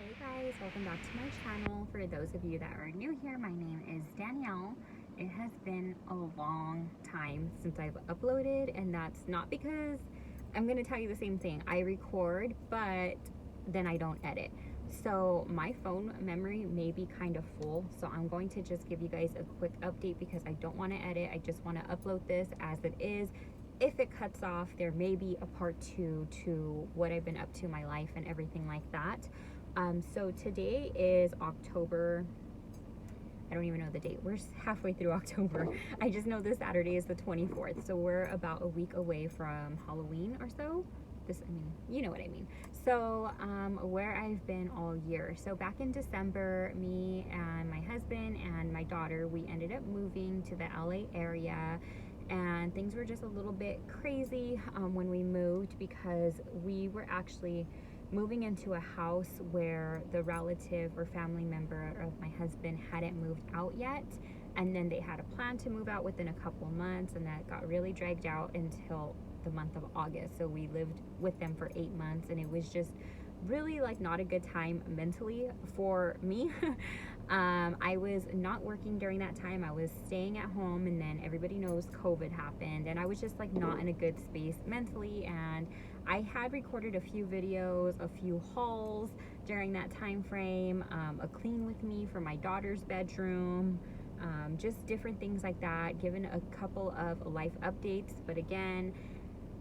Hey guys, welcome back to my channel. For those of you that are new here, my name is Danielle. It has been a long time since I've uploaded, and that's not because I'm going to tell you the same thing. I record, but then I don't edit. So my phone memory may be kind of full, so I'm going to just give you guys a quick update because I don't want to edit. I just want to upload this as it is. If it cuts off, there may be a part 2 to what I've been up to in my life and everything like that. So today is October, I don't even know the date. We're halfway through October. I just know this Saturday is the 24th. So we're about a week away from Halloween or so. You know what I mean. So where I've been all year. So back in December, me and my husband and my daughter, we ended up moving to the LA area. And things were just a little bit crazy when we moved because we were actually moving into a house where the relative or family member of my husband hadn't moved out yet, and then they had a plan to move out within a couple months, and that got really dragged out until the month of August. So we lived with them for 8 months, and it was just really like not a good time mentally for me. I was not working during that time. I was staying at home, and then everybody knows COVID happened, and I was just like not in a good space mentally. And I had recorded a few videos, a few hauls during that time frame, a clean with me for my daughter's bedroom, just different things like that, given a couple of life updates. But again,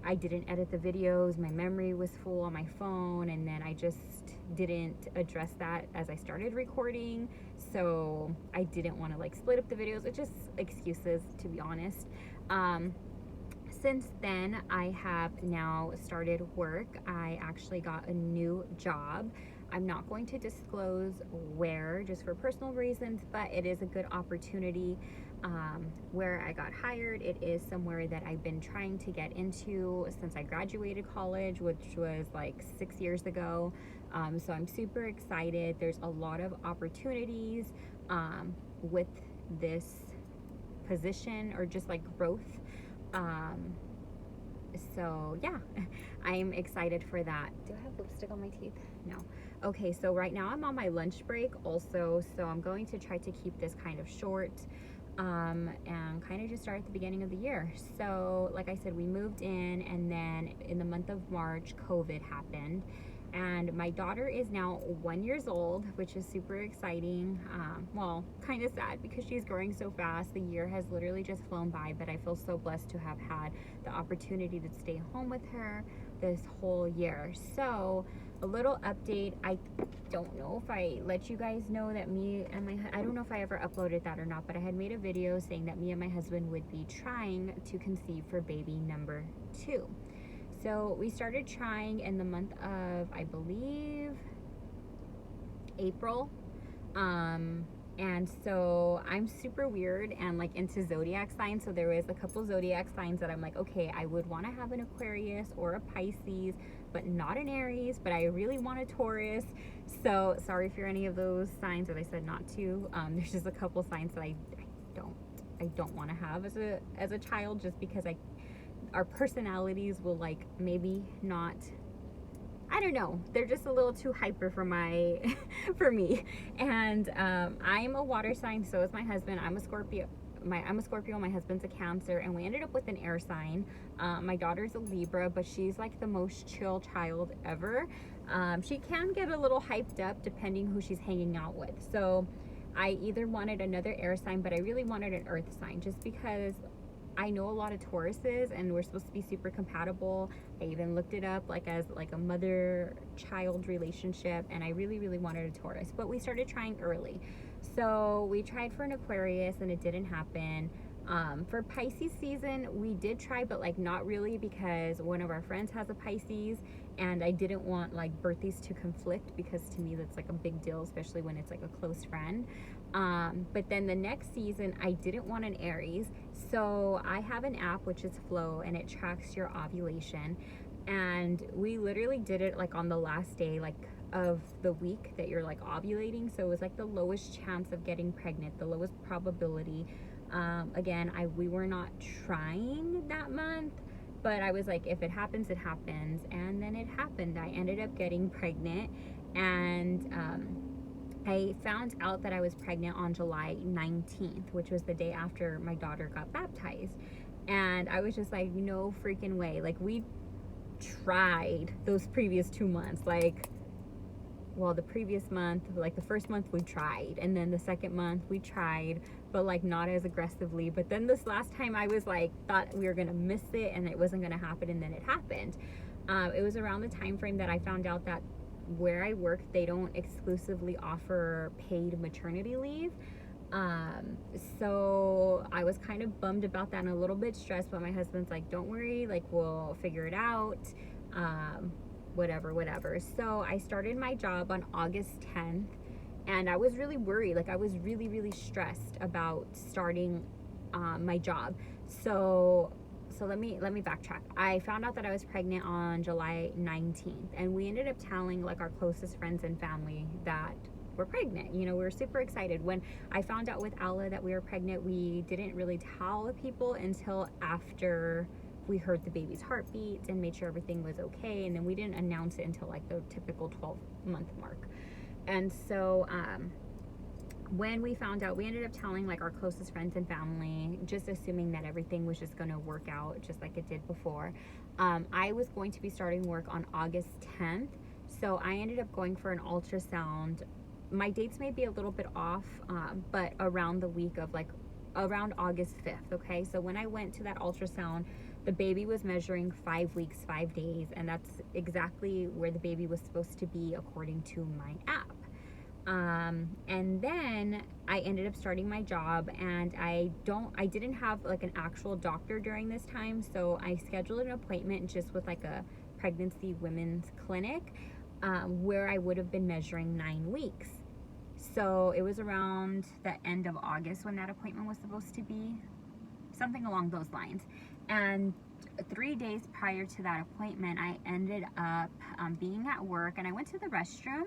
I didn't edit the videos, my memory was full on my phone, and then I just didn't address that as I started recording. So I didn't want to like split up the videos. It's just excuses, to be honest. Since then, I have now started work. I actually got a new job. I'm not going to disclose where, just for personal reasons, but it is a good opportunity. Where I got hired, it is somewhere that I've been trying to get into since I graduated college, which was like 6 years ago. So I'm super excited. There's a lot of opportunities with this position, or just like growth. So yeah, I'm excited for that. Do I have lipstick on my teeth? No. Okay, so right now I'm on my lunch break also, so I'm going to try to keep this kind of short, and kind of just start at the beginning of the year. So like I said, we moved in, and then in the month of March, COVID happened. And my daughter is now 1 year old, which is super exciting. Well, kind of sad because she's growing so fast. The year has literally just flown by, but I feel so blessed to have had the opportunity to stay home with her this whole year. So a little update. I don't know if I let you guys know that I don't know if I ever uploaded that or not, but I had made a video saying that me and my husband would be trying to conceive for baby number 2. So we started trying in the month of, I believe, April. And so I'm super weird and like into zodiac signs. So there was a couple zodiac signs that I'm like, okay, I would want to have an Aquarius or a Pisces, but not an Aries, but I really want a Taurus. So sorry if you're any of those signs that I said not to. There's just a couple signs that I don't want to have as a child, just because our personalities will like maybe not, I don't know, they're just a little too hyper for for me. And I'm a water sign, so is my husband. I'm a Scorpio. My husband's a Cancer, and we ended up with an air sign. My daughter's a Libra, but she's like the most chill child ever. She can get a little hyped up depending who she's hanging out with. So I either wanted another air sign, but I really wanted an earth sign, just because I know a lot of Tauruses and we're supposed to be super compatible. I even looked it up like as like a mother-child relationship, and I really, really wanted a Taurus. But we started trying early. So we tried for an Aquarius and it didn't happen. For Pisces season, we did try, but like not really, because one of our friends has a Pisces, and I didn't want like birthdays to conflict, because to me that's like a big deal, especially when it's like a close friend. But then the next season, I didn't want an Aries. So I have an app, which is Flow, and it tracks your ovulation. And we literally did it like on the last day, like of the week that you're like ovulating. So it was like the lowest chance of getting pregnant, the lowest probability. Again, we were not trying that month, but I was like, if it happens, it happens. And then it happened. I ended up getting pregnant, And I found out that I was pregnant on July 19th, which was the day after my daughter got baptized. And I was just like, no freaking way. Like, we tried those previous 2 months. Like, well, the previous month, like the first month we tried, and then the second month we tried, but like not as aggressively. But then this last time I was like, thought we were gonna miss it and it wasn't gonna happen, and then it happened. It was around the time frame that I found out that where I work, they don't exclusively offer paid maternity leave. So I was kind of bummed about that and a little bit stressed, but my husband's like, don't worry, like we'll figure it out. Whatever. So I started my job on August 10th, and I was really worried. Like, I was really stressed about starting my job. So let me backtrack. I found out that I was pregnant on July 19th, and we ended up telling like our closest friends and family that we're pregnant. You know, we were super excited. When I found out with Ella that we were pregnant, we didn't really tell people until after we heard the baby's heartbeat and made sure everything was okay, and then we didn't announce it until like the typical 12-month mark. And so when we found out, we ended up telling like our closest friends and family, just assuming that everything was just going to work out just like it did before. I was going to be starting work on August 10th, so I ended up going for an ultrasound. My dates may be a little bit off, but around the week of like around August 5th. Okay, so when I went to that ultrasound, the baby was measuring 5 weeks, 5 days, and that's exactly where the baby was supposed to be according to my app. And then I ended up starting my job, and I didn't have like an actual doctor during this time, so I scheduled an appointment just with like a pregnancy women's clinic, where I would have been measuring 9 weeks. So it was around the end of August when that appointment was supposed to be, something along those lines. And 3 days prior to that appointment, I ended up being at work, and I went to the restroom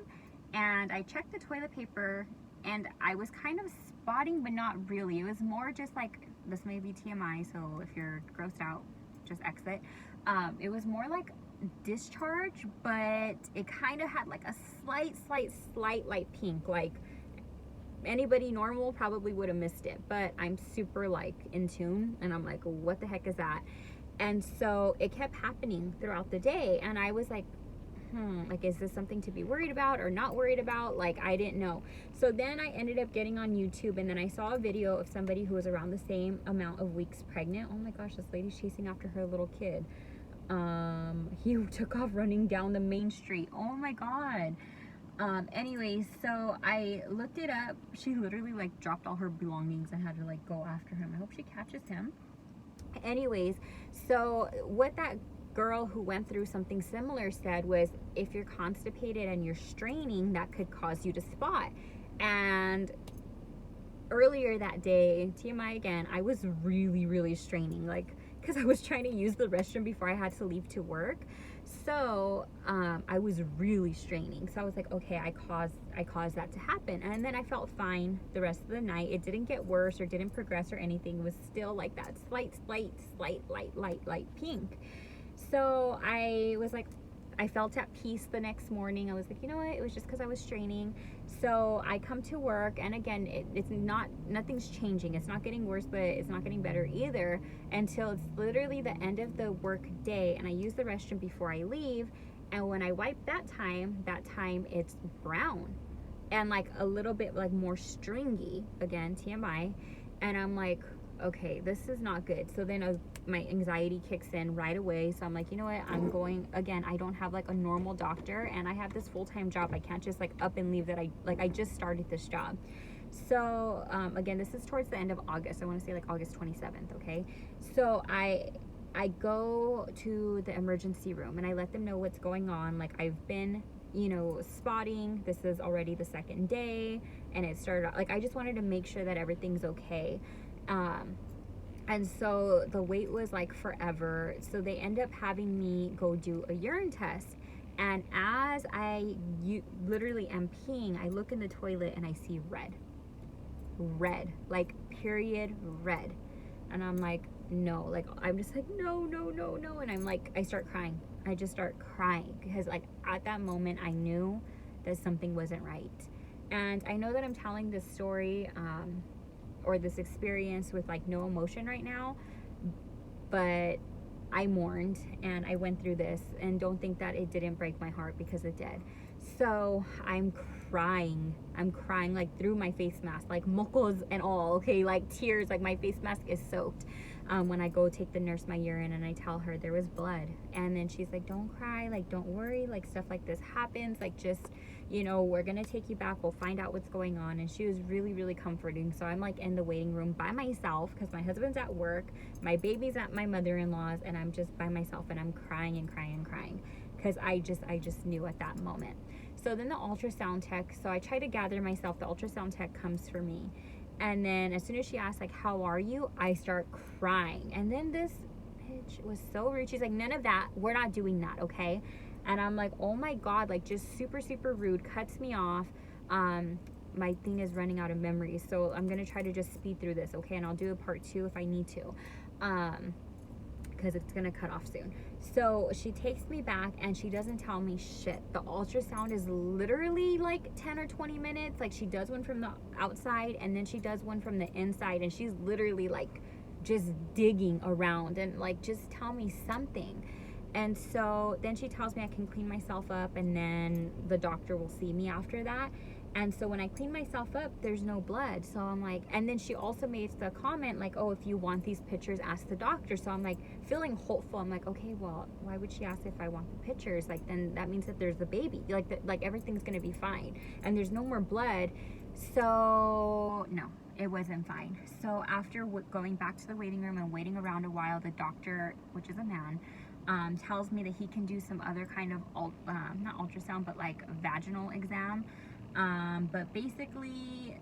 and I checked the toilet paper, and I was kind of spotting, but not really. It was more just like, this may be TMI, so if you're grossed out, just exit. It was more like discharge, but it kind of had like a slight light pink. Like, anybody normal probably would have missed it, but I'm super like in tune, and I'm like, what the heck is that? And so it kept happening throughout the day, and I was like, like, is this something to be worried about or not worried about? Like, I didn't know. So then I ended up getting on YouTube, and then I saw a video of somebody who was around the same amount of weeks pregnant. Oh my gosh, this lady's chasing after her little kid. He took off running down the main street. Oh my god. Anyways, so I looked it up. She literally like dropped all her belongings and had to like go after him. I hope she catches him. Anyways, so what that girl who went through something similar said was, if you're constipated and you're straining, that could cause you to spot. And earlier that day, TMI again, I was really straining, like, because I was trying to use the restroom before I had to leave to work. So I was really straining. So I was like, okay, I caused that to happen. And then I felt fine the rest of the night. It didn't get worse or didn't progress or anything. It was still like that slight light pink. So I was like, I felt at peace the next morning. I was like, you know what? It was just because I was straining. So I come to work, and again, nothing's changing. It's not getting worse, but it's not getting better either, until it's literally the end of the work day, and I use the restroom before I leave. And when I wipe that time it's brown and like a little bit like more stringy, again, TMI. And I'm like, okay, this is not good. So then my anxiety kicks in right away. So I'm like, you know what, I'm going again. I don't have like a normal doctor, and I have this full-time job. I can't just like up and leave that. I just started this job. So again, this is towards the end of August. I want to say like August 27th. Okay, so I go to the emergency room, and I let them know what's going on. Like, I've been, you know, spotting. This is already the second day, and it started like, I just wanted to make sure that everything's okay. And so the wait was like forever. So they end up having me go do a urine test. And as I literally am peeing, I look in the toilet and I see red, like period red. And I'm like, no, like, I'm just like, no. And I'm like, I start crying. I just start crying because like at that moment I knew that something wasn't right. And I know that I'm telling this story or this experience with like no emotion right now, but I mourned and I went through this, and don't think that it didn't break my heart, because it did. So I'm crying like through my face mask, like mocos and all, okay, like tears, like my face mask is soaked. When I go take the nurse my urine and I tell her there was blood, and then she's like, don't cry, like don't worry, like stuff like this happens, like just, you know, we're gonna take you back, we'll find out what's going on. And she was really, really comforting. So I'm like in the waiting room by myself because my husband's at work, my baby's at my mother-in-law's, and I'm just by myself, and I'm crying and crying and crying because I just knew at that moment. So then the ultrasound tech, so I try to gather myself, the ultrasound tech comes for me, and then as soon as she asks like, how are you, I start crying. And then this bitch was so rude, she's like, none of that, we're not doing that, okay? And I'm like, oh my God, like just super, super rude, cuts me off. My thing is running out of memory, so I'm gonna try to just speed through this, okay? And I'll do a part 2 if I need to, because it's gonna cut off soon. So she takes me back and she doesn't tell me shit. The ultrasound is literally like 10 or 20 minutes. Like she does one from the outside and then she does one from the inside, and she's literally like just digging around and like, just tell me something. And so then she tells me I can clean myself up, and then the doctor will see me after that. And so when I clean myself up, there's no blood. So I'm like, and then she also made the comment like, oh, if you want these pictures, ask the doctor. So I'm like feeling hopeful. I'm like, okay, well, why would she ask if I want the pictures? Like, then that means that there's the baby, like everything's gonna be fine, and there's no more blood. So no, it wasn't fine. So after going back to the waiting room and waiting around a while, the doctor, which is a man, tells me that he can do some other kind of not ultrasound, but like vaginal exam. But basically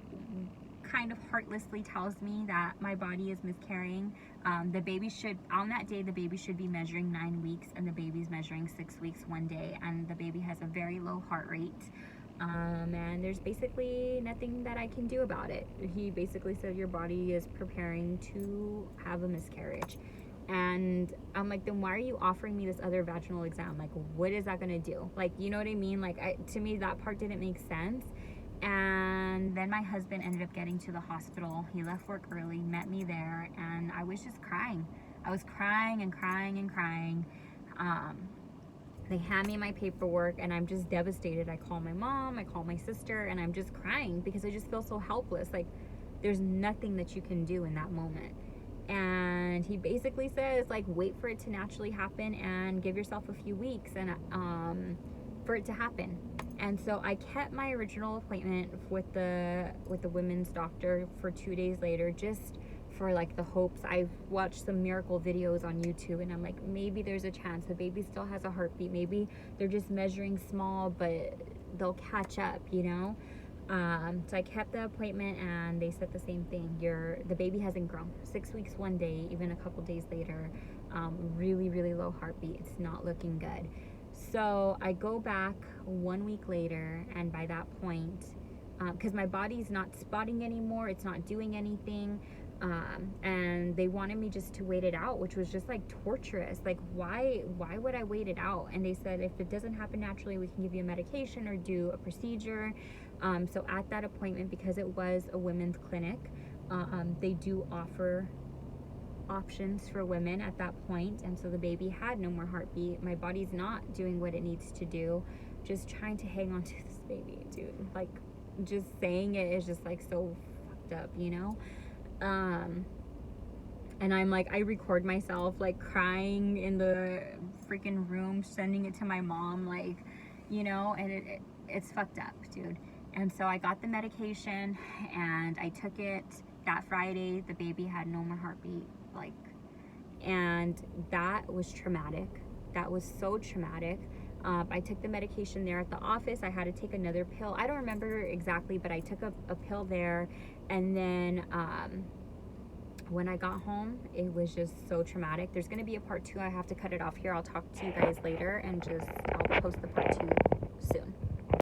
kind of heartlessly tells me that my body is miscarrying. The baby should, on that day, the baby should be measuring 9 weeks, and the baby's measuring 6 weeks one day, and the baby has a very low heart rate. And there's basically nothing that I can do about it. He basically said your body is preparing to have a miscarriage. And I'm like, then why are you offering me this other vaginal exam? Like, what is that gonna do? Like, you know what I mean? Like, to me, that part didn't make sense. And then my husband ended up getting to the hospital. He left work early, met me there, and I was just crying. I was crying and crying and crying. They hand me my paperwork and I'm just devastated. I call my mom, I call my sister, and I'm just crying because I just feel so helpless. Like, there's nothing that you can do in that moment. And he basically says, like, wait for it to naturally happen and give yourself a few weeks and for it to happen. And so I kept my original appointment with the women's doctor for 2 days later, just for like the hopes. I've watched some miracle videos on YouTube, and I'm like, maybe there's a chance the baby still has a heartbeat. Maybe they're just measuring small, but they'll catch up, you know? So I kept the appointment, and they said the same thing. The baby hasn't grown. 6 weeks one day, even a couple days later, really, really low heartbeat. It's not looking good. So I go back 1 week later, and by that point, because my body's not spotting anymore, it's not doing anything, and they wanted me just to wait it out, which was just like torturous. Like, why would I wait it out? And they said if it doesn't happen naturally, we can give you a medication or do a procedure. So at that appointment, because it was a women's clinic, they do offer options for women at that point. And so the baby had no more heartbeat. My body's not doing what it needs to do, just trying to hang on to this baby, dude. Like, just saying it is just like so fucked up, you know? And I'm like, I record myself like crying in the freaking room, sending it to my mom, like, you know, and it's fucked up, dude. And so I got the medication and I took it that Friday. The baby had no more heartbeat, like, and that was traumatic. That was so traumatic. I took the medication there at the office. I had to take another pill. I don't remember exactly, but I took a pill there. And then when I got home, it was just so traumatic. There's going to be a part 2. I have to cut it off here. I'll talk to you guys later, and I'll post the part 2 soon.